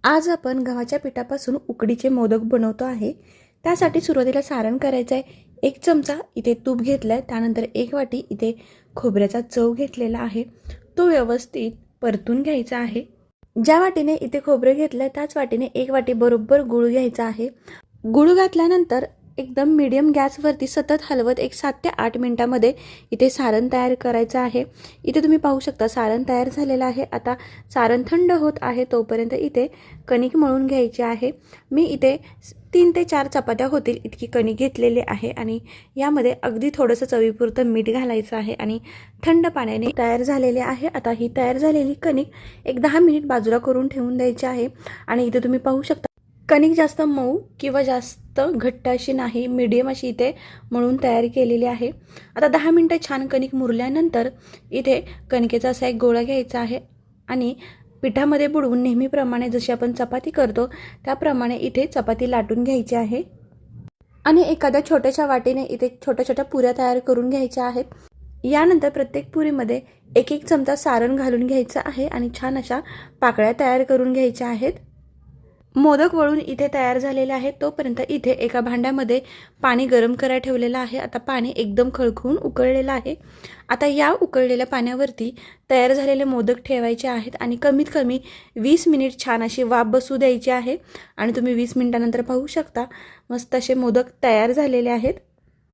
आज आपण गव्हाच्या पिठापासून उकडीचे मोदक बनवतो आहे। त्यासाठी सुरुवातीला सारण करायचं आहे। 1 चमचा इथे तूप घेतलं आहे, त्यानंतर 1 वाटी इथे खोबऱ्याचा चव घेतलेला आहे, तो व्यवस्थित परतून घ्यायचा आहे। ज्या वाटीने इथे खोबरं घेतलं आहे त्याच वाटीने 1 वाटी बरोबर गूळ घ्यायचा आहे। गूळ घातल्यानंतर एकदम मीडियम गॅसवरती सतत हलवत 7 ते 8 मिनिटांमध्ये इथे सारण तयार करायचं आहे। इथे तुम्ही पाहू शकता सारण तयार झालेलं आहे। आता सारण थंड होत आहे तोपर्यंत इथे कणिक मळून घ्यायची आहे। मी इथे 3 ते 4 चपात्या होतील इतकी कणिक घेतलेली आहे आणि यामध्ये अगदी थोडंसं चवीपुरतं मीठ घालायचं आहे आणि थंड पाण्याने तयार झालेले आहे। आता ही तयार झालेली कणिक एक 10 मिनिट बाजूला करून ठेवून द्यायची आहे। आणि इथे तुम्ही पाहू शकता कणिक जास्त मऊ किंवा जास्त घट्ट अशी नाही, मीडियम अशी इथे मळून तयार केलेली आहे। आता 10 मिनिटं छान कणिक मुरल्यानंतर इथे कणकेचा असा एक गोळा घ्यायचा आहे आणि पिठामध्ये बुडवून नेहमीप्रमाणे जशी आपण चपाती करतो त्याप्रमाणे इथे चपाती लाटून घ्यायची आहे आणि एखाद्या छोट्याशा वाटीने इथे छोट्या छोट्या पुऱ्या तयार करून घ्यायच्या आहेत। यानंतर प्रत्येक पुरीमध्ये 1 चमचा सारण घालून घ्यायचं आहे आणि छान अशा पाकळ्या तयार करून घ्यायच्या आहेत। मोदक वळून इथे तयार झालेले आहे तोपर्यंत इथे एका भांड्यामध्ये पाणी गरम करायला ठेवलेलं आहे। आता पाणी एकदम खळखळून उकळलेलं आहे। आता या उकळलेल्या पाण्यावरती तयार झालेले मोदक ठेवायचे आहेत आणि कमीत कमी 20 मिनिट छान अशी वाफ बसू द्यायची आहे। आणि तुम्ही 20 मिनिटांनंतर पाहू शकता मस्त असे मोदक तयार झालेले आहेत।